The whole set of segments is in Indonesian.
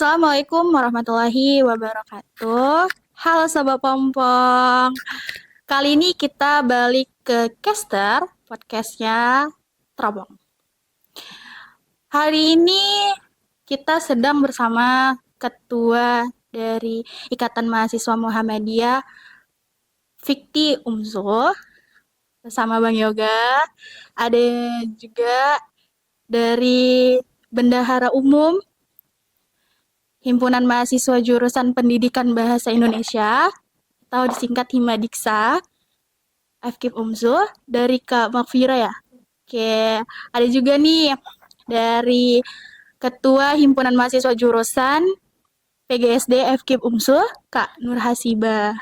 Assalamualaikum warahmatullahi wabarakatuh. Halo Sobat Pompong. Kali ini kita balik ke Caster, podcastnya Terobong. Hari ini kita sedang bersama Ketua dari Ikatan Mahasiswa Muhammadiyah, Fikti Umsul, bersama Bang Yoga. Ada juga dari Bendahara Umum Himpunan Mahasiswa Jurusan Pendidikan Bahasa Indonesia atau disingkat Himadiksa, FKIP Umsul, dari Kak Makfira ya. Oke, ada juga nih dari Ketua Himpunan Mahasiswa Jurusan PGSD FKIP Umsul, Kak Nur Hasiba.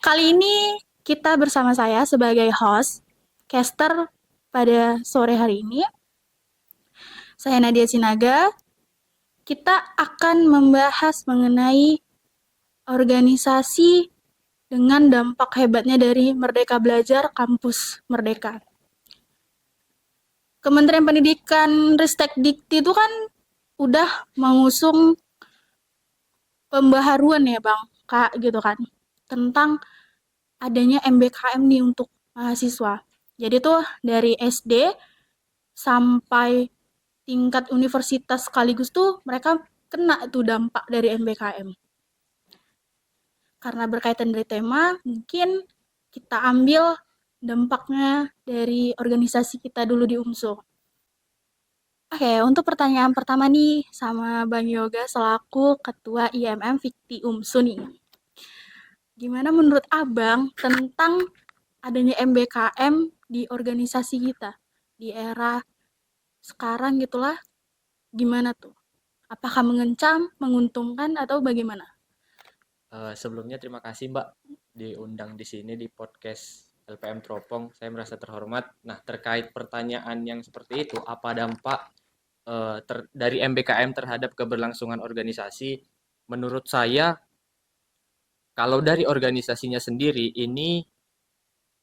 Kali ini kita bersama saya sebagai host, caster pada sore hari ini. Saya Nadia Sinaga. Kita akan membahas mengenai organisasi dengan dampak hebatnya dari Merdeka Belajar Kampus Merdeka. Kementerian Pendidikan Ristek Dikti itu kan udah mengusung pembaharuan ya Bang, Kak gitu kan, tentang adanya MBKM nih untuk mahasiswa. Jadi tuh dari SD sampai tingkat universitas sekaligus tuh mereka kena tuh dampak dari MBKM. Karena berkaitan dari tema, mungkin kita ambil dampaknya dari organisasi kita dulu di UMSU. Oke, untuk pertanyaan pertama nih sama Bang Yoga selaku Ketua IMM Fikti UMSU nih. Gimana menurut Abang tentang adanya MBKM di organisasi kita di era sekarang gitulah, gimana tuh? Apakah mengencam, menguntungkan, atau bagaimana? Sebelumnya terima kasih Mbak diundang di sini di podcast LPM Teropong. Saya merasa terhormat. Nah, terkait pertanyaan yang seperti itu, apa dampak dari MBKM terhadap keberlangsungan organisasi? Menurut saya, kalau dari organisasinya sendiri ini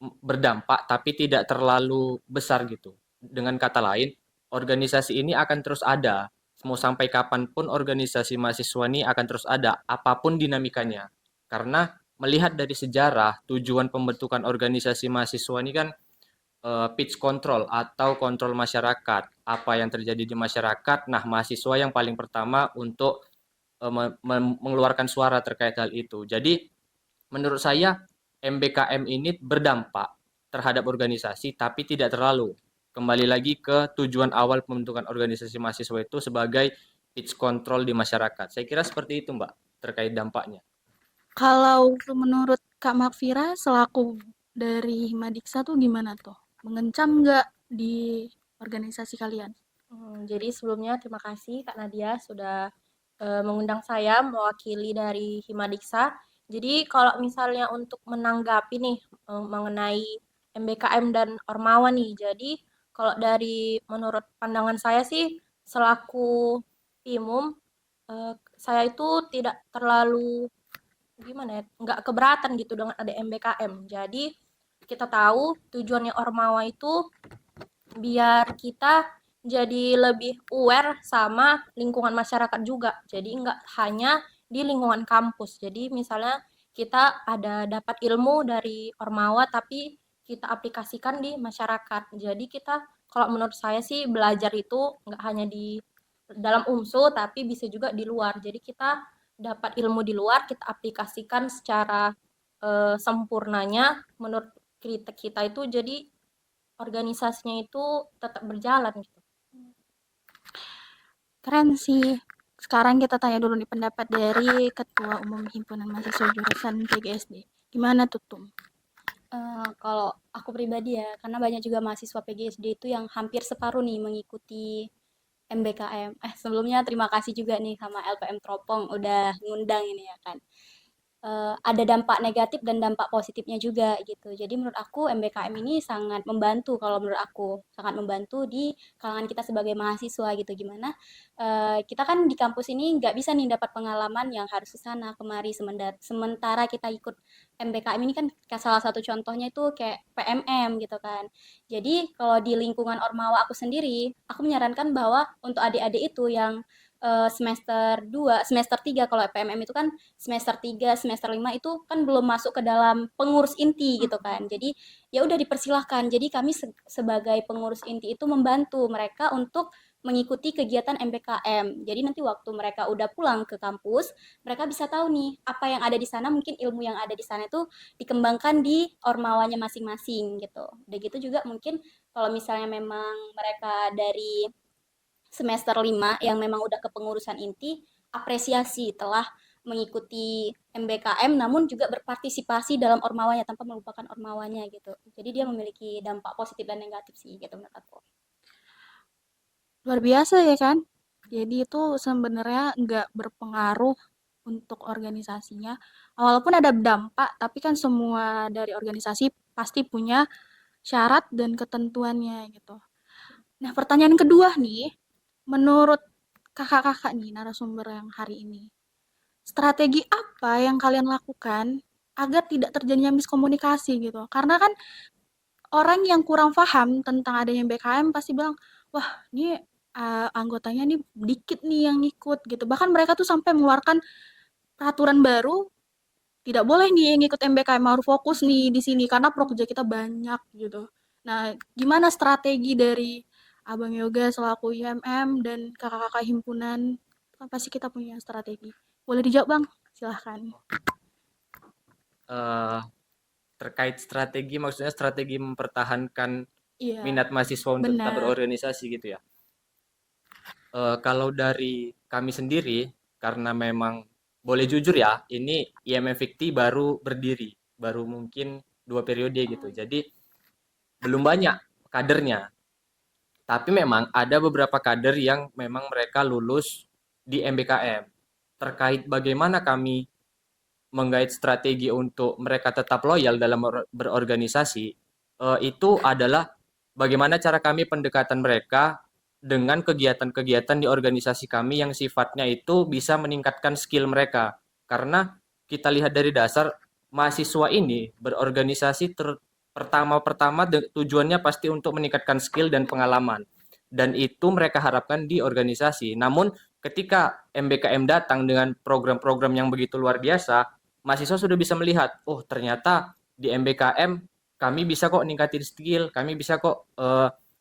berdampak tapi tidak terlalu besar gitu. Dengan kata lain, organisasi ini akan terus ada. Mau sampai kapanpun organisasi mahasiswa ini akan terus ada, apapun dinamikanya. Karena melihat dari sejarah, tujuan pembentukan organisasi mahasiswa ini kan pitch control atau kontrol masyarakat. Apa yang terjadi di masyarakat, nah mahasiswa yang paling pertama untuk mengeluarkan suara terkait hal itu. Jadi menurut saya MBKM ini berdampak terhadap organisasi tapi tidak terlalu. Kembali lagi ke tujuan awal pembentukan organisasi mahasiswa itu sebagai pitch control di masyarakat. Saya kira seperti itu Mbak terkait dampaknya. Kalau menurut Kak Makfira selaku dari Himadiksa tuh gimana tuh? Mengencam nggak di organisasi kalian? Jadi sebelumnya terima kasih Kak Nadia sudah mengundang saya mewakili dari Himadiksa. Jadi kalau misalnya untuk menanggapi nih mengenai MBKM dan Ormawa nih. Jadi kalau dari menurut pandangan saya sih selaku Timum saya itu tidak terlalu gimana ya, nggak keberatan gitu dengan ada MBKM. Jadi kita tahu tujuannya Ormawa itu biar kita jadi lebih aware sama lingkungan masyarakat juga. Jadi nggak hanya di lingkungan kampus. Jadi misalnya kita ada dapat ilmu dari Ormawa tapi kita aplikasikan di masyarakat. Jadi kita kalau menurut saya sih belajar itu nggak hanya di dalam UMSU tapi bisa juga di luar. Jadi kita dapat ilmu di luar, kita aplikasikan secara sempurnanya menurut kita itu jadi organisasinya itu tetap berjalan gitu. Keren sih. Sekarang kita tanya dulu nih pendapat dari Ketua Umum Himpunan Mahasiswa Jurusan PGSD. Gimana tuh, Tum? Kalau aku pribadi ya, karena banyak juga mahasiswa PGSD itu yang hampir separuh nih mengikuti MBKM. Sebelumnya terima kasih juga nih sama LPM Teropong udah ngundang ini ya kan. Ada dampak negatif dan dampak positifnya juga gitu. Jadi menurut aku MBKM ini sangat membantu kalau menurut aku sangat membantu di kalangan kita sebagai mahasiswa gitu. Gimana kita kan di kampus ini nggak bisa nih dapat pengalaman yang harus ke sana kemari sementara kita ikut MBKM ini kan salah satu contohnya itu kayak PMM gitu kan. Jadi kalau di lingkungan Ormawa aku sendiri, aku menyarankan bahwa untuk adik-adik itu yang semester 2, semester 3 kalau PMM itu kan semester 3, semester 5 itu kan belum masuk ke dalam pengurus inti gitu kan. Jadi ya udah dipersilahkan. Jadi kami sebagai pengurus inti itu membantu mereka untuk mengikuti kegiatan MBKM. Jadi nanti waktu mereka udah pulang ke kampus, mereka bisa tahu nih apa yang ada di sana, mungkin ilmu yang ada di sana itu dikembangkan di ormawanya masing-masing gitu. Udah gitu juga mungkin kalau misalnya memang mereka dari semester 5 yang memang udah kepengurusan inti, apresiasi telah mengikuti MBKM namun juga berpartisipasi dalam ormawanya tanpa melupakan ormawanya gitu. Jadi dia memiliki dampak positif dan negatif sih gitu menurut aku. Luar biasa ya kan? Jadi itu sebenarnya nggak berpengaruh untuk organisasinya. Walaupun ada dampak, tapi kan semua dari organisasi pasti punya syarat dan ketentuannya gitu. Nah, pertanyaan kedua nih, menurut kakak-kakak nih narasumber yang hari ini, strategi apa yang kalian lakukan agar tidak terjadinya miskomunikasi gitu? Karena kan orang yang kurang paham tentang adanya BKM pasti bilang, wah ini anggotanya nih dikit nih yang ikut gitu. Bahkan mereka tuh sampai mengeluarkan peraturan baru, tidak boleh nih yang ikut MBKM, harus fokus nih di sini karena prokerja kita banyak gitu. Nah, gimana strategi dari Abang Yoga selaku IMM dan kakak-kakak himpunan? Kan pasti kita punya strategi. Boleh dijawab, Bang? Silahkan. Eh, terkait strategi, maksudnya strategi mempertahankan Iya, minat mahasiswa untuk tetap benar. berorganisasi gitu ya. Kalau dari kami sendiri, karena memang boleh jujur ya, ini IMM Fikti baru berdiri, baru mungkin 2 periode gitu. Jadi belum banyak kadernya. Tapi memang ada beberapa kader yang memang mereka lulus di MBKM. Terkait bagaimana kami menggait strategi untuk mereka tetap loyal dalam berorganisasi, itu adalah bagaimana cara kami pendekatan mereka dengan kegiatan-kegiatan di organisasi kami yang sifatnya itu bisa meningkatkan skill mereka. Karena kita lihat dari dasar mahasiswa ini berorganisasi pertama-pertama tujuannya pasti untuk meningkatkan skill dan pengalaman. Dan itu mereka harapkan di organisasi. Namun ketika MBKM datang dengan program-program yang begitu luar biasa, mahasiswa sudah bisa melihat, oh ternyata di MBKM kami bisa kok ningkatin skill, kami bisa kok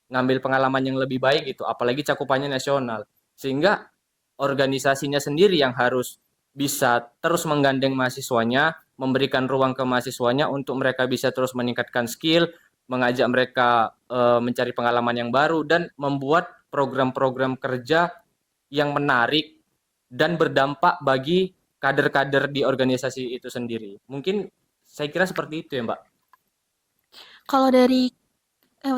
ngambil pengalaman yang lebih baik gitu, apalagi cakupannya nasional. Sehingga organisasinya sendiri yang harus bisa terus menggandeng mahasiswanya, memberikan ruang ke mahasiswanya untuk mereka bisa terus meningkatkan skill, mengajak mereka mencari pengalaman yang baru dan membuat program-program kerja yang menarik dan berdampak bagi kader-kader di organisasi itu sendiri. Mungkin saya kira seperti itu ya, Mbak. Kalau dari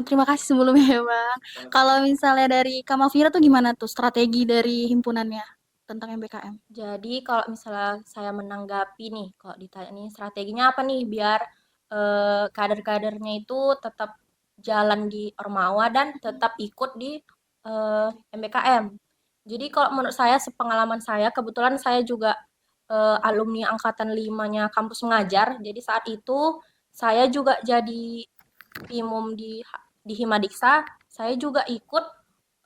terima kasih sebelumnya ya, Bang. Kalau misalnya dari Kak Mafira tuh gimana tuh strategi dari himpunannya tentang MBKM? Jadi kalau misalnya saya menanggapi nih, kalau ditanya nih strateginya apa nih biar kader-kadernya itu tetap jalan di Ormawa dan tetap ikut di MBKM. Jadi kalau menurut saya, sepengalaman saya, kebetulan saya juga alumni angkatan 5-nya kampus mengajar. Jadi saat itu saya juga jadi PIMUM di Himadiksa, saya juga ikut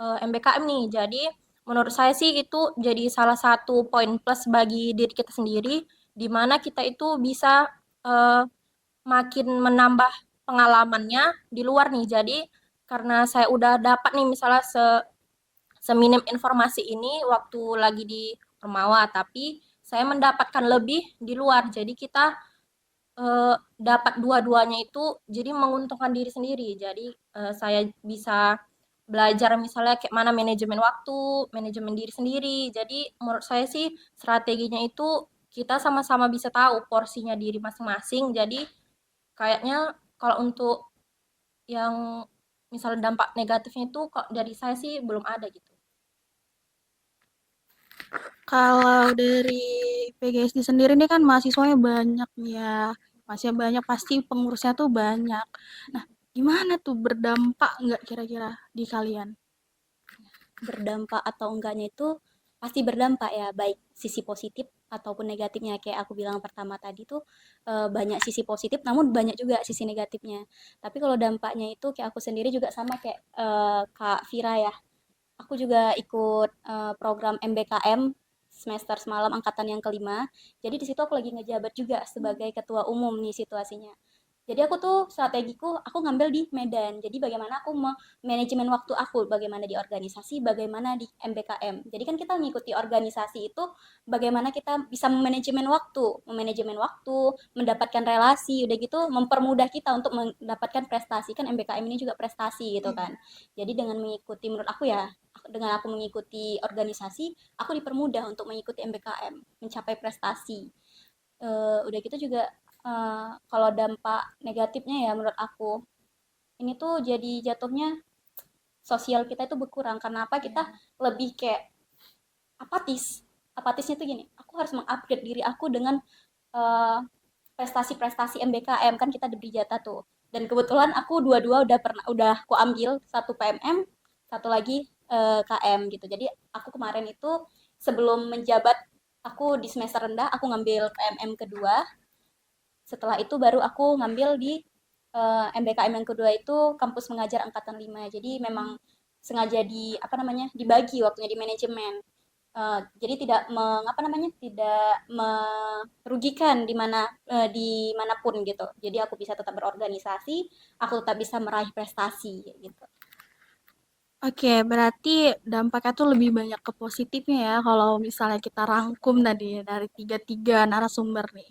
MBKM nih. Jadi menurut saya sih itu jadi salah satu poin plus bagi diri kita sendiri, di mana kita itu bisa makin menambah pengalamannya di luar nih. Jadi karena saya udah dapat nih misalnya seminim informasi ini waktu lagi di Ormawa, tapi saya mendapatkan lebih di luar. Jadi kita dapat dua-duanya itu jadi menguntungkan diri sendiri. Jadi saya bisa belajar misalnya kayak mana manajemen waktu, manajemen diri sendiri. Jadi menurut saya sih strateginya itu kita sama-sama bisa tahu porsinya diri masing-masing. Jadi kayaknya kalau untuk yang misalnya dampak negatifnya itu kok dari saya sih belum ada gitu. Kalau dari PGSD sendiri nih kan mahasiswanya banyak ya. Masih banyak pasti pengurusnya tuh banyak. Nah, gimana tuh berdampak nggak kira-kira di kalian? Berdampak atau enggaknya itu pasti berdampak ya, baik sisi positif ataupun negatifnya. Kayak aku bilang pertama tadi tuh banyak sisi positif namun banyak juga sisi negatifnya. Tapi kalau dampaknya itu kayak aku sendiri juga sama kayak Kak Vira ya. aku juga ikut program MBKM semester semalam angkatan yang kelima. Jadi di situ aku lagi ngejabat juga sebagai ketua umum nih situasinya. Jadi aku tuh strategiku aku ngambil di Medan. Jadi bagaimana aku manajemen waktu aku, bagaimana di organisasi, bagaimana di MBKM. Jadi kan kita mengikuti organisasi itu bagaimana kita bisa manajemen waktu, mendapatkan relasi, udah gitu mempermudah kita untuk mendapatkan prestasi. Kan MBKM ini juga prestasi gitu kan. Jadi dengan mengikuti menurut aku ya, dengan aku mengikuti organisasi, aku dipermudah untuk mengikuti MBKM, mencapai prestasi. Udah gitu juga kalau dampak negatifnya ya menurut aku ini tuh jadi jatuhnya sosial kita itu berkurang karena apa kita lebih kayak apatisnya tuh gini aku harus mengupgrade diri aku dengan eh, prestasi-prestasi MBKM kan kita diberi jatah tuh dan kebetulan aku dua-dua udah aku ambil satu PMM satu lagi KM gitu jadi aku kemarin itu sebelum menjabat aku di semester rendah aku ngambil PMM kedua setelah itu baru aku ngambil di MBKM yang kedua itu kampus mengajar angkatan 5. Jadi memang sengaja apa namanya dibagi waktunya di manajemen. Jadi tidak apa namanya tidak merugikan di manapun gitu. Jadi aku bisa tetap berorganisasi, aku tetap bisa meraih prestasi gitu. Oke, berarti dampaknya tuh lebih banyak ke positifnya ya kalau misalnya kita rangkum tadi dari tiga narasumber nih.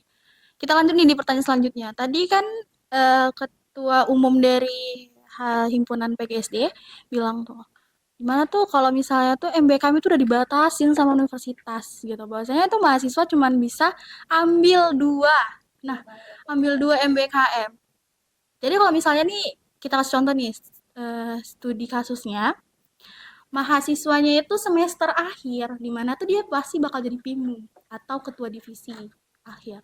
Kita lanjut nih di pertanyaan selanjutnya. Tadi kan ketua umum dari himpunan PGSD bilang tuh, gimana tuh kalau misalnya tuh MBKM itu udah dibatasin sama universitas gitu. Bahwasanya tuh mahasiswa cuma bisa ambil dua. Nah, ambil dua MBKM. Jadi kalau misalnya nih kita kasih contoh nih studi kasusnya, mahasiswanya itu semester akhir, di mana tuh dia pasti bakal jadi PIMU atau ketua divisi akhir.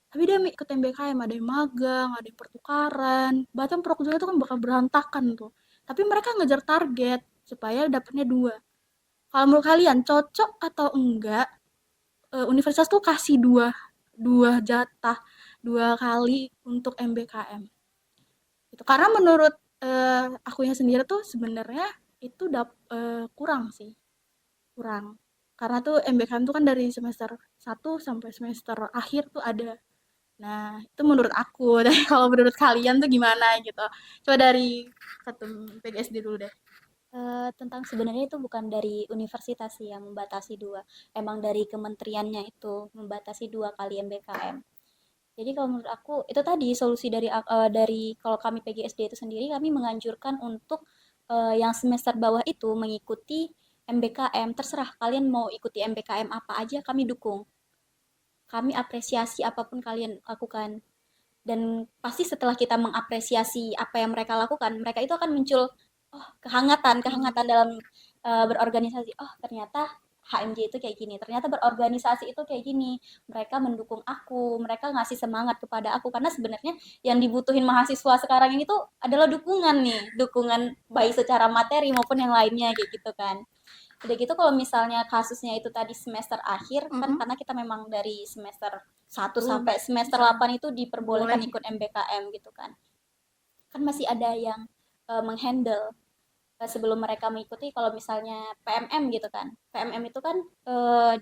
Tapi dia ikut MBKM, ada yang magang, ada yang pertukaran, bahkan prokerja itu kan bakal berantakan tuh. Tapi mereka ngejar target supaya dapatnya dua. Kalau menurut kalian cocok atau enggak universitas tuh kasih dua jatah dua kali untuk MBKM? Itu karena menurut akunya sendiri tuh sebenarnya itu kurang sih, kurang. Karena tuh MBKM tuh kan dari semester 1 sampai semester akhir tuh ada. Nah, itu menurut aku. Tapi kalau menurut kalian tuh gimana gitu? Coba dari ketum PGSD dulu deh. Tentang sebenarnya itu bukan dari universitas sih yang membatasi dua, emang dari kementeriannya itu membatasi dua kali MBKM. Jadi kalau menurut aku itu tadi solusi dari kalau kami PGSD itu sendiri kami menganjurkan untuk yang semester bawah itu mengikuti MBKM. Terserah kalian mau ikuti MBKM apa aja kami dukung. Kami apresiasi apapun kalian lakukan. Dan pasti setelah kita mengapresiasi apa yang mereka lakukan, mereka itu akan muncul kehangatan dalam berorganisasi. Oh, ternyata HMJ itu kayak gini. Ternyata berorganisasi itu kayak gini. Mereka mendukung aku, mereka ngasih semangat kepada aku karena sebenarnya yang dibutuhin mahasiswa sekarang ini tuh adalah dukungan nih, dukungan baik secara materi maupun yang lainnya kayak gitu kan. Udah gitu kalau misalnya kasusnya itu tadi semester akhir kan karena kita memang dari semester 1 sampai semester 8 itu diperbolehkan ikut MBKM gitu kan. Kan masih ada yang menghandle sebelum mereka mengikuti kalau misalnya PMM gitu kan. PMM itu kan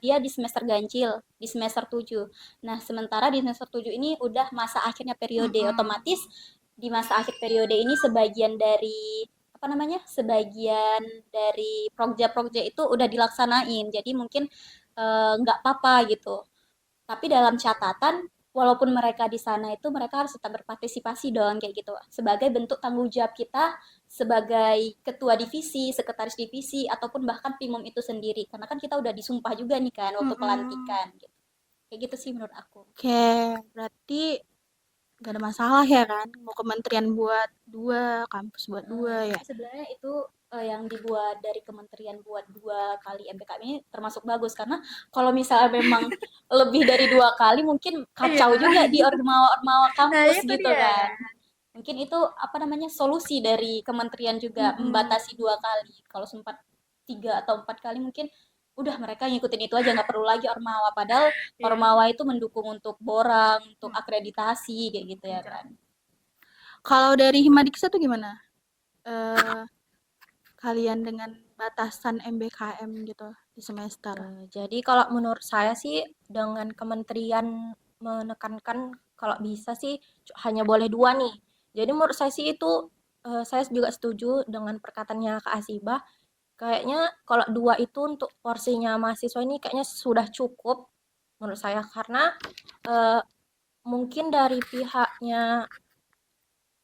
dia di semester ganjil, di semester 7. Nah, sementara di semester 7 ini udah masa akhirnya periode otomatis di masa akhir periode ini sebagian dari apa namanya? Sebagian dari proja-proja itu udah dilaksanain. Jadi mungkin nggak apa-apa gitu. Tapi dalam catatan, walaupun mereka di sana itu mereka harus tetap berpartisipasi dong kayak gitu. Sebagai bentuk tanggung jawab kita sebagai ketua divisi, sekretaris divisi, ataupun bahkan PIMUM itu sendiri. Karena kan kita udah disumpah juga nih kan waktu pelantikan gitu. Kayak gitu sih menurut aku. Oke, berarti gak ada masalah ya kan? Mau kementerian buat dua, kampus buat dua ya. Sebenarnya itu yang dibuat dari kementerian buat 2 kali MPKM ini termasuk bagus karena kalau misalnya memang lebih dari 2 kali mungkin kacau juga di ormawa-ormawa kampus gitu kan. Mungkin itu apa namanya solusi dari kementerian juga membatasi 2 kali. Kalau sempat 3 atau 4 kali mungkin udah mereka ngikutin itu aja nggak perlu lagi ormawa. Padahal ormawa itu mendukung untuk borang, untuk akreditasi kayak gitu ya kan. Kalau dari Himadiksa tuh gimana? Kalian dengan batasan MBKM gitu di semester. Jadi kalau menurut saya sih dengan kementerian menekankan kalau bisa sih hanya boleh 2 nih. Jadi menurut saya sih itu saya juga setuju dengan perkataannya Kak Asibah. Kayaknya kalau 2 itu untuk porsinya mahasiswa ini kayaknya sudah cukup menurut saya karena eh, mungkin dari pihaknya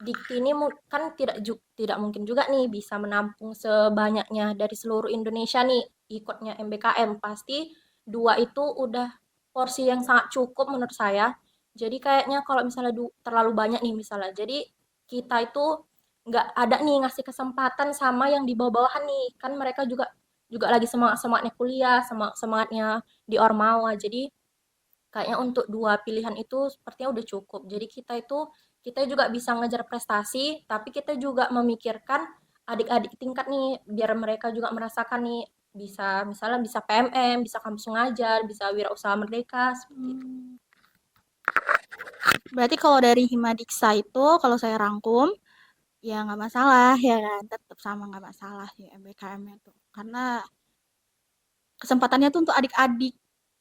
Dikti ini kan tidak mungkin juga nih bisa menampung sebanyaknya dari seluruh Indonesia nih ikutnya MBKM. Pasti 2 itu udah porsi yang sangat cukup menurut saya. Jadi kayaknya kalau misalnya terlalu banyak nih misalnya. Jadi kita itu nggak ada nih ngasih kesempatan sama yang di bawah-bawahan nih. Kan mereka juga juga lagi semangat-semangatnya kuliah, semangatnya di Ormawa. Jadi kayaknya untuk 2 pilihan itu sepertinya udah cukup. Jadi kita juga bisa ngejar prestasi, tapi kita juga memikirkan adik-adik tingkat nih, biar mereka juga merasakan nih bisa misalnya bisa PMM, bisa kampus ngajar, bisa wirausaha merdeka seperti itu. Berarti kalau dari Himadiksa itu kalau saya rangkum ya nggak masalah ya kan, tetap sama nggak masalah ya MBKM itu. Karena kesempatannya tuh untuk adik-adik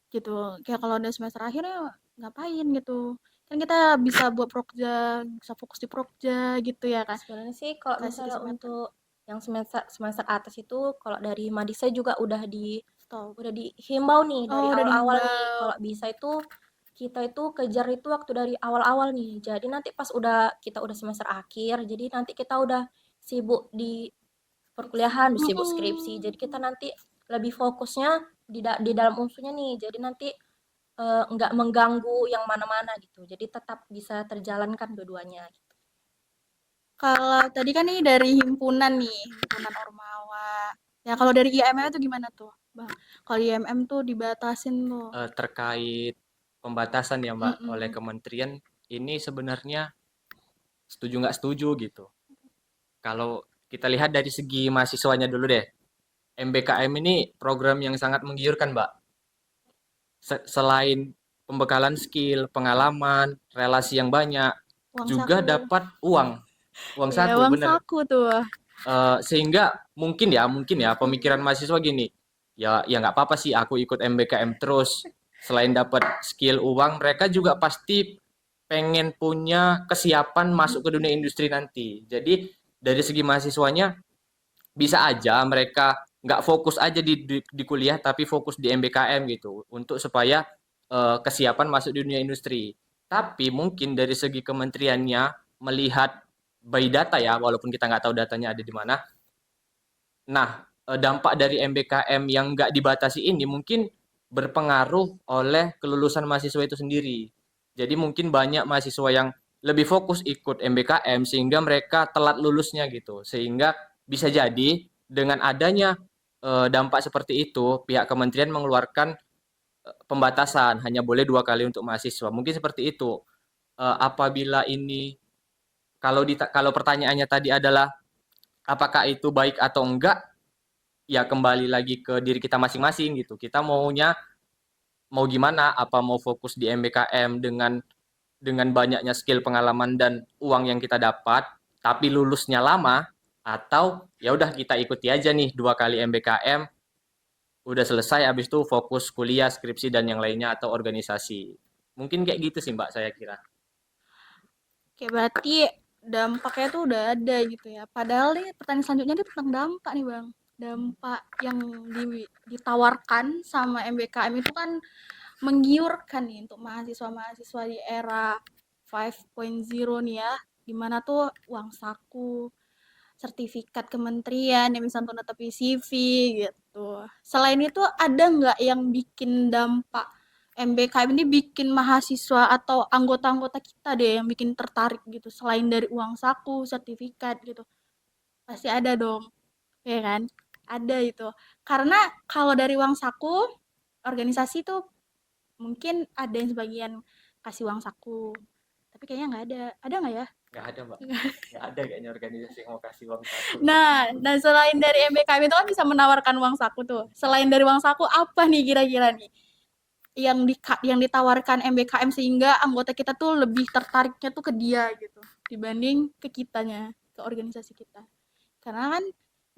gitu. Kayak kalau udah semester akhir ya ngapain gitu. Kan kita bisa buat prokja, bisa fokus di prokja gitu ya kan. Sebenarnya sih kalau Kasih misalnya kesempatan. untuk yang semester semester atas itu kalau dari Madisa juga Stop. udah dihimbau nih dari Oh, udah awal-awal nih dihimbau. kalau bisa itu kita itu kejar itu waktu dari awal-awal nih. Jadi nanti pas kita udah semester akhir, jadi nanti kita udah sibuk di perkuliahan, udah sibuk skripsi. Jadi kita nanti lebih fokusnya di dalam unsurnya nih. Jadi nanti nggak mengganggu yang mana-mana gitu. Jadi tetap bisa terjalankan dua-duanya. Gitu. Kalau tadi kan nih dari himpunan nih, himpunan Ormawa. Ya kalau dari IMM itu gimana tuh, Bang? Kalau IMM tuh dibatasin tuh. Terkait pembatasan ya Mbak oleh Mm-mm. kementerian, ini sebenarnya setuju nggak setuju gitu. Kalau kita lihat dari segi mahasiswanya dulu deh, MBKM ini program yang sangat menggiurkan Mbak. Selain pembekalan skill, pengalaman, relasi yang banyak, Uang juga saku. dapat uang Ya, saku, uang bener. saku tuh. Sehingga mungkin ya pemikiran mahasiswa gini, ya nggak apa-apa sih aku ikut MBKM terus. Selain dapat skill uang, mereka juga pasti pengen punya kesiapan masuk ke dunia industri nanti. Jadi dari segi mahasiswanya bisa aja mereka nggak fokus aja di kuliah tapi fokus di MBKM gitu untuk supaya kesiapan masuk di dunia industri. Tapi mungkin dari segi kementeriannya melihat by data ya, walaupun kita nggak tahu datanya ada di mana. Nah, dampak dari MBKM yang nggak dibatasi ini mungkin berpengaruh oleh kelulusan mahasiswa itu sendiri. Jadi mungkin banyak mahasiswa yang lebih fokus ikut MBKM sehingga mereka telat lulusnya gitu. Sehingga bisa jadi dengan adanya dampak seperti itu, pihak kementerian mengeluarkan pembatasan hanya boleh 2 kali untuk mahasiswa. Mungkin seperti itu. Apabila ini kalau pertanyaannya tadi adalah apakah itu baik atau enggak, ya kembali lagi ke diri kita masing-masing gitu. Kita mau gimana? Apa mau fokus di MBKM dengan banyaknya skill, pengalaman dan uang yang kita dapat, tapi lulusnya lama, atau ya udah kita ikuti aja nih 2 kali MBKM, udah selesai habis itu fokus kuliah, skripsi dan yang lainnya atau organisasi. Mungkin kayak gitu sih Mbak saya kira. Kayak berarti dampaknya tuh udah ada gitu ya. Padahal nih pertanyaan selanjutnya nih tentang dampak nih, Bang. Dampak yang ditawarkan sama MBKM itu kan menggiurkan nih untuk mahasiswa-mahasiswa di era 5.0 nih ya. Dimana tuh uang saku, sertifikat kementerian yang bisa untuk netepi CV gitu. Selain itu ada nggak yang bikin dampak MBKM ini bikin mahasiswa atau anggota-anggota kita deh yang bikin tertarik gitu selain dari uang saku, sertifikat gitu. Pasti ada dong, ya kan? Ada itu. Karena kalau dari uang saku, organisasi tuh mungkin ada yang sebagian kasih uang saku. Tapi kayaknya nggak ada. Ada nggak ya? Nggak ada Mbak. Nggak ada kayaknya organisasi yang mau kasih uang saku. Nah selain dari MBKM itu kan bisa menawarkan uang saku tuh. Selain dari uang saku, apa nih kira-kira nih yang ditawarkan MBKM sehingga anggota kita tuh lebih tertariknya tuh ke dia gitu dibanding ke kitanya, ke organisasi kita. Karena kan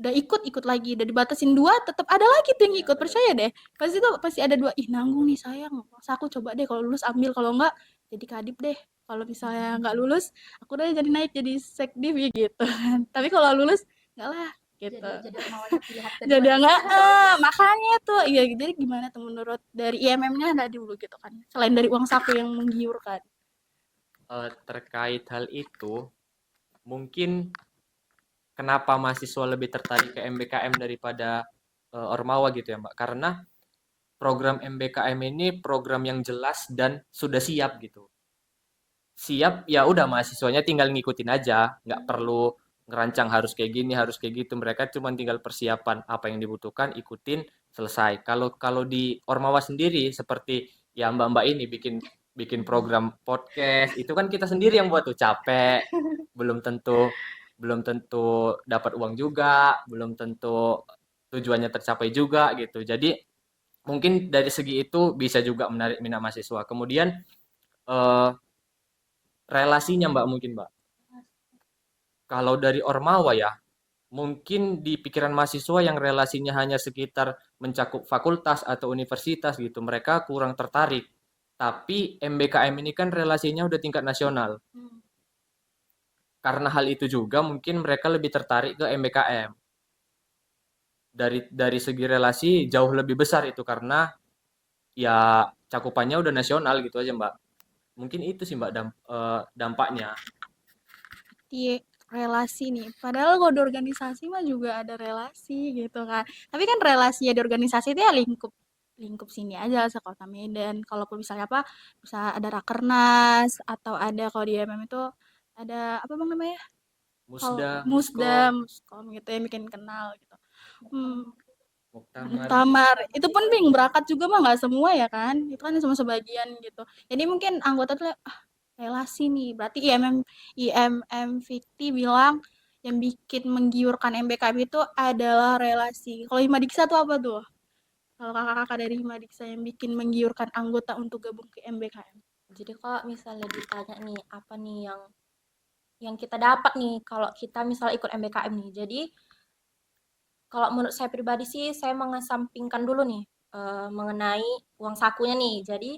udah ikut lagi, udah dibatasin 2 tetap ada lagi tuh yang Iya, ikut, benar. percaya deh. Pasti ada 2, "Ih nanggung nih sayang, masa aku coba deh kalau lulus ambil, kalau enggak jadi kadip deh. Kalau misalnya enggak lulus, aku deh jadi naik jadi sekdiv," ya gitu kan. Tapi kalau lulus enggak lah gitu. Jadi Ormawanya pilihan kedua Jadi nih. enggak makanya tuh iya jadi gimana tuh menurut dari IMM-nya ada dulu gitu kan. Selain dari uang saku yang menggiurkan. Terkait hal itu, mungkin kenapa mahasiswa lebih tertarik ke MBKM daripada Ormawa gitu ya Mbak? Karena program MBKM ini program yang jelas dan sudah siap gitu. Siap, ya udah mahasiswanya tinggal ngikutin aja, nggak perlu ngerancang harus kayak gini, harus kayak gitu. Mereka cuma tinggal persiapan apa yang dibutuhkan, ikutin, selesai. Kalau kalau di Ormawa sendiri seperti ya Mbak-mbak ini bikin bikin program podcast, itu kan kita sendiri yang buat tuh capek, belum tentu belum tentu dapat uang juga, belum tentu tujuannya tercapai juga gitu. Jadi mungkin dari segi itu bisa juga menarik minat mahasiswa. Kemudian eh, relasinya Mbak mungkin Mbak. Kalau dari Ormawa ya, mungkin di pikiran mahasiswa yang relasinya hanya sekitar mencakup fakultas atau universitas gitu, mereka kurang tertarik. Tapi MBKM ini kan relasinya udah tingkat nasional. Karena hal itu juga mungkin mereka lebih tertarik ke MBKM. Dari segi relasi jauh lebih besar itu karena ya cakupannya udah nasional gitu aja Mbak. Mungkin itu sih Mbak dampaknya. Di relasi nih. Padahal kalau di organisasi mah juga ada relasi gitu kan. Tapi kan relasi di organisasi itu ya lingkup lingkup sini aja sekota Medan. Kalaupun misalnya apa, bisa ada rakernas atau ada kalau di MM itu ada apa bang namanya? Kalau Musda, musda, Muskom, muskom gitu yang bikin kenal gitu. Hmm, Muktamar. muktamar itu penting berangkat juga mah nggak semua ya kan itu kan cuma sebagian gitu jadi mungkin anggota tuh relasi nih berarti IMM Fikti bilang yang bikin menggiurkan MBKM itu adalah relasi kalau Himadiksa tuh apa tuh kalau kakak-kakak dari Himadiksa yang bikin menggiurkan anggota untuk gabung ke MBKM. Jadi kalau misalnya ditanya nih apa nih yang kita dapat nih kalau kita misalnya ikut MBKM nih. Jadi kalau menurut saya pribadi sih saya mengesampingkan dulu nih mengenai uang sakunya nih. Jadi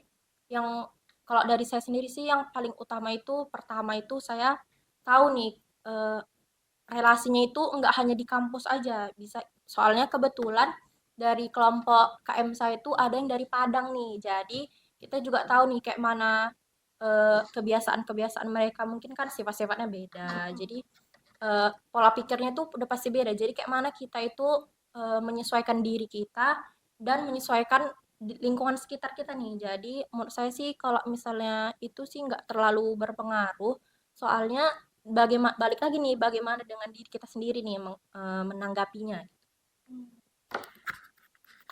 yang kalau dari saya sendiri sih yang paling utama itu pertama itu saya tahu nih eh, relasinya itu enggak hanya di kampus aja. Bisa soalnya kebetulan dari kelompok KM saya itu ada yang dari Padang nih. Jadi kita juga tahu nih kayak mana kebiasaan-kebiasaan mereka mungkin kan sifat-sifatnya beda. Jadi pola pikirnya tuh udah pasti beda. Jadi kayak mana kita itu menyesuaikan diri kita dan menyesuaikan lingkungan sekitar kita nih. Jadi menurut saya sih kalau misalnya itu sih nggak terlalu berpengaruh. Soalnya bagaimana balik lagi nih bagaimana dengan diri kita sendiri nih menanggapinya.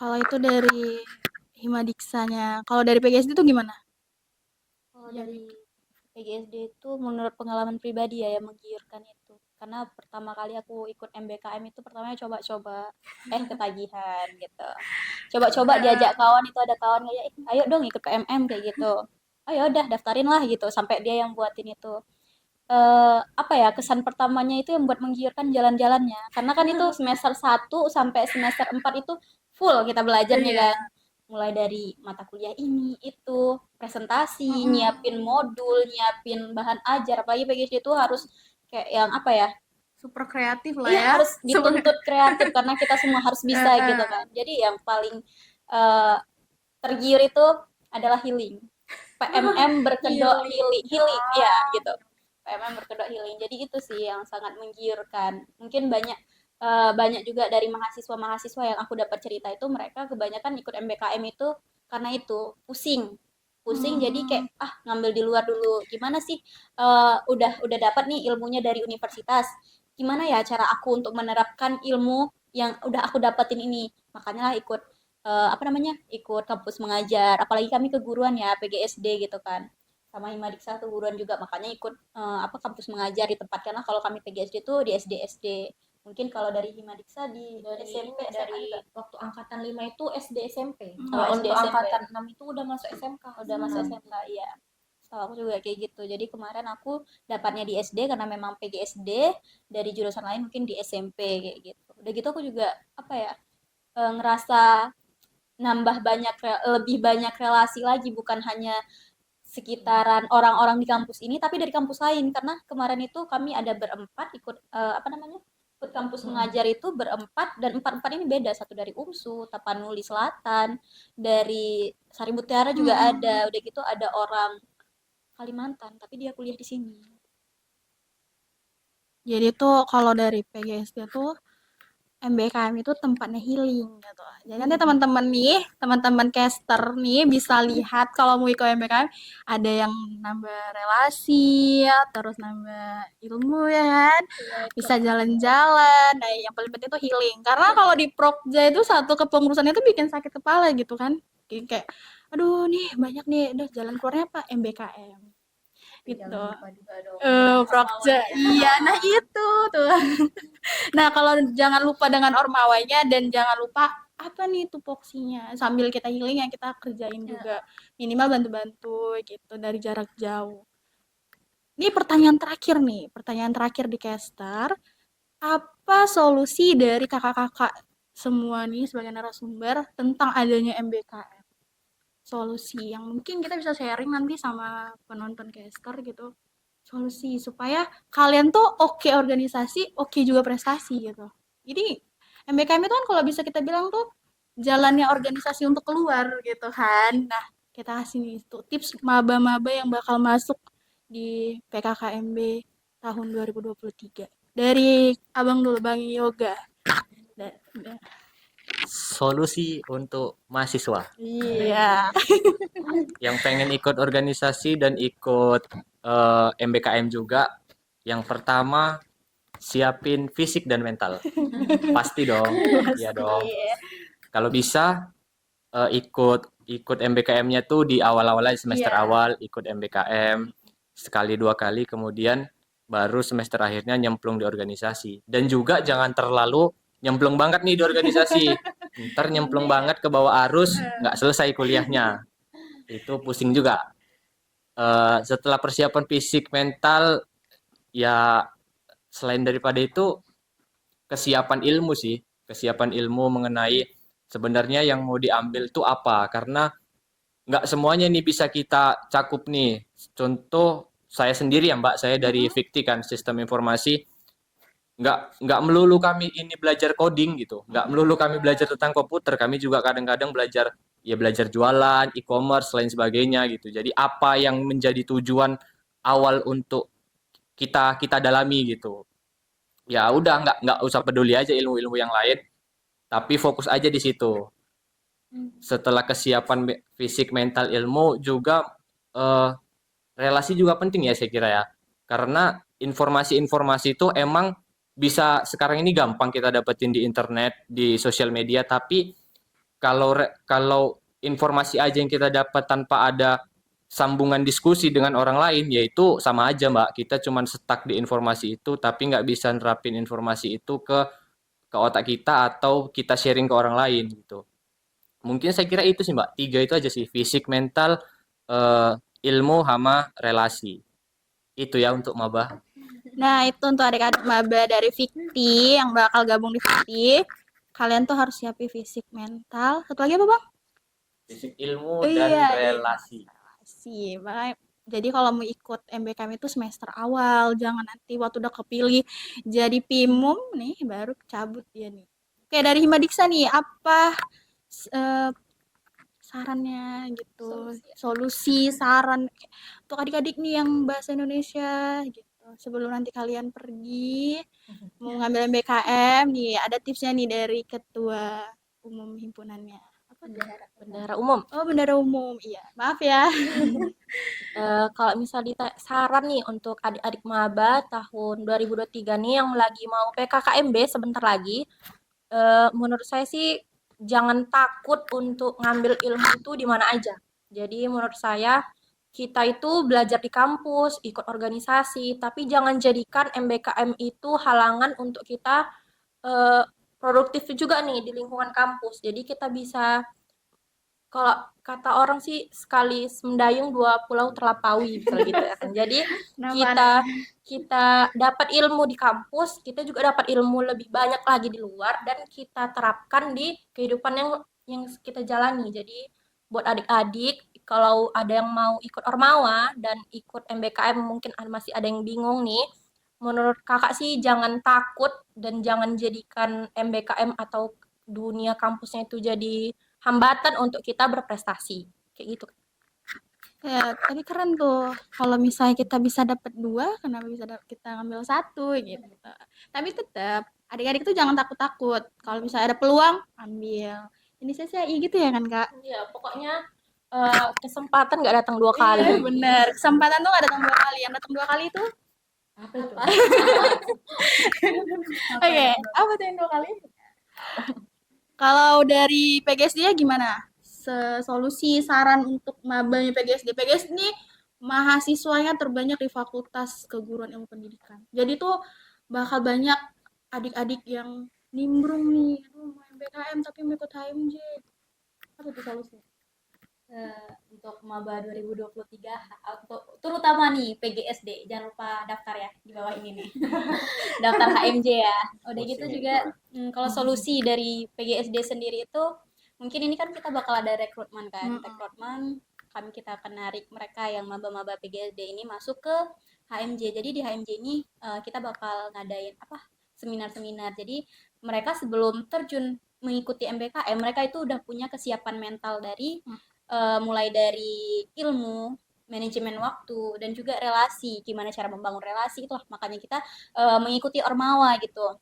Kalau itu dari Himadiksanya kalau dari PGSD itu gimana. Kalau dari PGSD itu menurut pengalaman pribadi ya yang menggiurkan itu. Karena pertama kali aku ikut MBKM itu pertamanya coba-coba ketagihan gitu. Coba-coba diajak kawan itu ada kawan kayak ayo dong ikut PMM kayak gitu. Ayo udah daftarin lah gitu sampai dia yang buatin itu. Apa ya kesan pertamanya itu yang buat menggiurkan jalan-jalannya. Karena kan itu semester 1 sampai semester 4 itu full kita belajarnya kan mulai dari mata kuliah ini itu presentasi nyiapin modul nyiapin bahan ajar apalagi PGC itu harus kayak yang apa ya Super kreatif lah iya ya. harus dituntut kreatif karena kita semua harus bisa gitu kan jadi yang paling eh, tergiur itu adalah healing PMM berkedok healing ya gitu PMM berkedok healing jadi itu sih yang sangat menggiurkan mungkin banyak juga dari mahasiswa-mahasiswa yang aku dapat cerita itu mereka kebanyakan ikut MBKM itu karena itu pusing jadi kayak ngambil di luar dulu gimana sih udah dapat nih ilmunya dari universitas gimana ya cara aku untuk menerapkan ilmu yang udah aku dapetin ini makanya lah ikut apa namanya ikut kampus mengajar apalagi kami keguruan ya PGSD gitu kan sama Himadiksa keguruan juga makanya ikut apa kampus mengajar ditempatkanlah kalau kami PGSD itu di SD mungkin kalau dari Himadiksa di Dari SMP dari juga waktu angkatan 5 itu SD SMP. Oh, Kalau SD untuk SMP. angkatan 6 itu udah masuk SMK. udah masuk SMK iya so, aku juga kayak gitu jadi kemarin aku dapatnya di SD karena memang PGSD dari jurusan lain mungkin di SMP kayak gitu Udah gitu aku juga apa ya, ngerasa lebih banyak relasi lagi, bukan hanya sekitaran orang-orang di kampus ini tapi dari kampus lain, karena kemarin itu kami ada berempat ikut apa namanya, ikut kampus mengajar itu berempat, dan empat-empat ini beda, satu dari UMSU, Tapanuli Selatan, dari Sari Mutiara juga ada, udah gitu ada orang Kalimantan tapi dia kuliah di sini. Jadi tuh kalau dari PGSD tuh MBKM itu tempatnya healing gitu. Jadi nanti teman-teman caster nih bisa lihat kalau mau ikut MBKM ada yang nambah relasi, ya, terus nambah ilmu ya kan. Bisa jalan-jalan. Nah, yang paling penting itu healing. Karena kalau di Prokja itu satu kepengurusan itu bikin sakit kepala gitu kan. Kayak aduh nih banyak nih, udah jalan keluarnya apa MBKM gitu. Prokja. Iya, nah itu tuh. Nah, kalau jangan lupa dengan ormawanya dan jangan lupa apa nih tupoksinya. Sambil kita healing yang kita kerjain juga. Minimal bantu-bantu gitu dari jarak jauh. Ini pertanyaan terakhir di caster. Apa solusi dari kakak-kakak semua nih sebagai narasumber tentang adanya MBKM? Solusi yang mungkin kita bisa sharing nanti sama penonton caster gitu. Solusi supaya kalian tuh oke organisasi, oke juga prestasi gitu. Jadi MBKM itu kan kalau bisa kita bilang tuh jalannya organisasi untuk keluar gitu kan. Nah, kita kasih nih tuh tips maba-maba yang bakal masuk di PKKMB tahun 2023. Dari Abang dulu, Bang Yoga. Solusi untuk mahasiswa Iya. yang pengen ikut organisasi dan ikut MBKM juga, yang pertama siapin fisik dan mental. Pasti dong. Iya dong. Kalau bisa ikut MBKM-nya tuh di awal-awal semester awal ikut MBKM sekali dua kali, kemudian baru semester akhirnya nyemplung di organisasi. Dan juga jangan terlalu nyemplung banget nih di organisasi. Ntar nyemplung banget ke bawah arus, nggak selesai kuliahnya. Itu pusing juga. Setelah persiapan fisik mental, ya selain daripada itu kesiapan ilmu sih. Kesiapan ilmu mengenai sebenarnya yang mau diambil tuh apa. Karena nggak semuanya nih bisa kita cakup nih. Contoh saya sendiri ya Mbak, saya dari Fikti kan, sistem informasi. Nggak melulu kami ini belajar coding gitu, nggak melulu kami belajar tentang komputer, kami juga kadang-kadang belajar jualan, e-commerce, lain sebagainya gitu. Jadi apa yang menjadi tujuan awal untuk kita dalami gitu. Ya udah nggak usah peduli aja ilmu-ilmu yang lain, tapi fokus aja di situ. Setelah kesiapan fisik, mental, ilmu juga relasi juga penting ya saya kira ya. Karena informasi-informasi itu emang bisa sekarang ini gampang kita dapetin di internet, di sosial media, tapi kalau informasi aja yang kita dapat tanpa ada sambungan diskusi dengan orang lain, yaitu sama aja Mbak, kita cuma stuck di informasi itu, tapi nggak bisa nerapin informasi itu ke otak kita atau kita sharing ke orang lain gitu. Mungkin saya kira itu sih Mbak, tiga itu aja sih, fisik, mental, eh, ilmu, sama relasi. Itu ya untuk maba. Nah, itu untuk adik-adik maba dari Fikti yang bakal gabung di Fikti. Kalian tuh harus siapin fisik, mental. Satu lagi apa, Bang? Fisik, ilmu, dan relasi. Relasi. Makanya, jadi kalau mau ikut MBKM itu semester awal, jangan nanti waktu udah kepilih jadi PIMUM nih baru cabut dia nih. Oke, dari Himadiksa nih, apa eh, sarannya gitu, solusi, saran untuk adik-adik nih yang bahasa Indonesia gitu. Sebelum nanti kalian pergi mau ngambil MBKM nih, ada tipsnya nih dari ketua umum himpunannya. Apa? Bendahara umum. Oh, bendara umum. Iya, maaf ya. Kalau misal saran nih untuk adik-adik maba tahun 2023 nih yang lagi mau PKKMB sebentar lagi, menurut saya sih jangan takut untuk ngambil ilmu itu di mana aja. Jadi menurut saya kita itu belajar di kampus, ikut organisasi, tapi jangan jadikan MBKM itu halangan untuk kita produktif juga nih di lingkungan kampus. Jadi kita bisa, kalau kata orang sih sekali mendayung dua pulau terlampaui misalnya gitu ya kan. Jadi Kenapa kita kita dapat ilmu di kampus, kita juga dapat ilmu lebih banyak lagi di luar dan kita terapkan di kehidupan yang kita jalani. Jadi buat adik-adik kalau ada yang mau ikut Ormawa dan ikut MBKM mungkin masih ada yang bingung nih. Menurut kakak sih jangan takut dan jangan jadikan MBKM atau dunia kampusnya itu jadi hambatan untuk kita berprestasi kayak gitu. Ya, tapi keren tuh. Kalau misalnya kita bisa dapat 2, kenapa bisa kita ngambil 1 gitu. Tapi tetap adik-adik tuh jangan takut-takut. Kalau misalnya ada peluang, ambil. Ini CCI gitu ya kan, Kak? Ya pokoknya kesempatan nggak datang dua Iya, kali. bener. Kesempatan tuh gak datang 2 kali. Yang datang 2 kali itu Apa itu? oke, apa tuh yang 2 kali? Kalau dari PGSD-nya gimana? Solusi saran untuk mabanya PGSD. PGSD ini mahasiswanya terbanyak di Fakultas Keguruan Ilmu Pendidikan. Jadi tuh bakal banyak adik-adik yang nimbrung nih, aduh mau MBKM tapi mau ikut HMJ. Apa tuh solusinya? Untuk maba 2023 untuk terutama nih PGSD jangan lupa daftar ya di bawah ini nih daftar HMJ ya. Udah gitu juga kalau solusi dari PGSD sendiri itu mungkin ini kan kita bakal ada rekrutmen kan. Rekrutmen kita akan narik mereka yang maba-maba PGSD ini masuk ke HMJ. Jadi di HMJ ini kita bakal ngadain seminar-seminar. Jadi mereka sebelum terjun mengikuti MBKM mereka itu udah punya kesiapan mental dari mulai dari ilmu, manajemen waktu, dan juga relasi, gimana cara membangun relasi, itulah makanya kita mengikuti Ormawa gitu.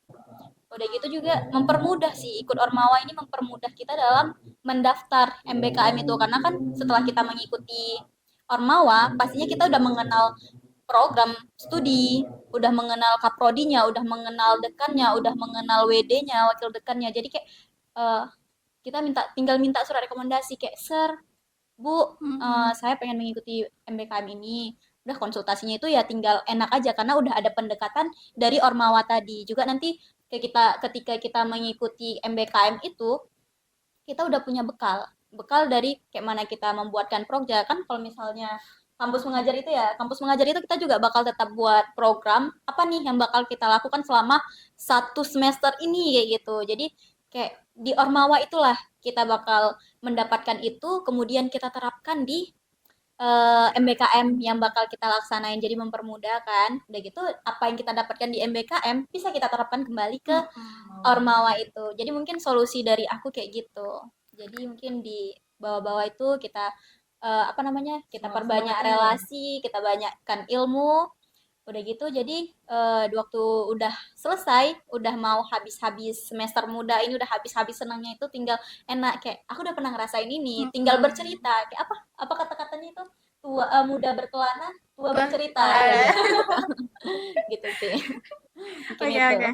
Udah gitu juga mempermudah sih, ikut Ormawa ini mempermudah kita dalam mendaftar MBKM itu, karena kan setelah kita mengikuti Ormawa, pastinya kita udah mengenal program studi, udah mengenal kaprodinya, udah mengenal dekannya, udah mengenal WD-nya, wakil dekannya, jadi kayak kita tinggal minta surat rekomendasi kayak Sir, Bu, saya pengen mengikuti MBKM ini. Udah konsultasinya itu ya tinggal enak aja karena udah ada pendekatan dari Ormawa tadi. Juga nanti ketika kita mengikuti MBKM itu, kita udah punya bekal. Bekal dari kayak mana kita membuatkan program kan kalau misalnya kampus mengajar itu ya, kampus mengajar itu kita juga bakal tetap buat program apa nih yang bakal kita lakukan selama 1 semester ini kayak gitu. Jadi kayak di Ormawa itulah kita bakal mendapatkan itu, kemudian kita terapkan di MBKM yang bakal kita laksanain, jadi mempermudah kan. Udah gitu, apa yang kita dapatkan di MBKM bisa kita terapkan kembali ke Ormawa itu. Jadi mungkin solusi dari aku kayak gitu. Jadi mungkin di bawah-bawah itu kita kita perbanyak relasi, kita banyakkan ilmu. Udah gitu jadi di waktu udah selesai, udah mau habis-habis semester muda ini, udah habis-habis senangnya itu tinggal enak kayak aku udah pernah ngerasain ini, tinggal bercerita kayak apa kata-katanya itu muda berkelana, tua bercerita ya. Gitu sih. Mungkin Oke, itu. oke.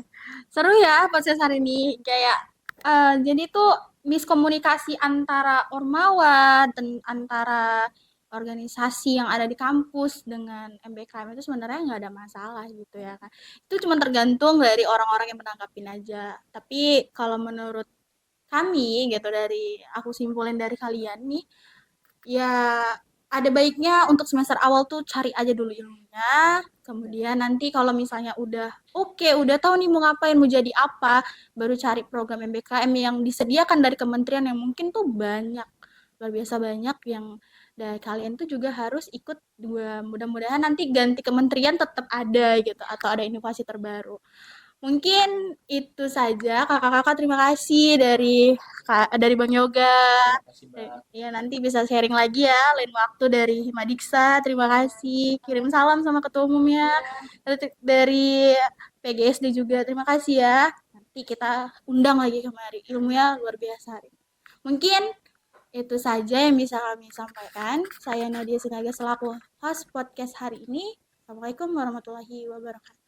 Seru ya podcast hari ini. Kayak jadi tuh miskomunikasi antara Ormawa dan antara organisasi yang ada di kampus dengan MBKM itu sebenarnya nggak ada masalah gitu ya kan. Itu cuma tergantung dari orang-orang yang menanggapin aja. Tapi kalau menurut kami gitu, dari aku simpulin dari kalian nih, ya ada baiknya untuk semester awal tuh cari aja dulu ilmunya. Kemudian nanti kalau misalnya udah oke, udah tahu nih mau ngapain, mau jadi apa, baru cari program MBKM yang disediakan dari kementerian yang mungkin tuh banyak, luar biasa banyak, yang dari kalian tuh juga harus ikut dua. Mudah-mudahan nanti ganti kementerian tetap ada gitu atau ada inovasi terbaru. Mungkin itu saja kakak-kakak, terima kasih dari Bang Yoga. Makasih, Mbak. Ya nanti bisa sharing lagi ya lain waktu dari Himadiksa. Terima kasih. Kirim salam sama ketua umumnya. Dari PGSD juga terima kasih ya. Nanti kita undang lagi kemari. Ilmunya luar biasa hari ini. Mungkin itu saja yang bisa kami sampaikan. Saya Nadia Sinaga selaku host podcast hari ini. Assalamualaikum warahmatullahi wabarakatuh.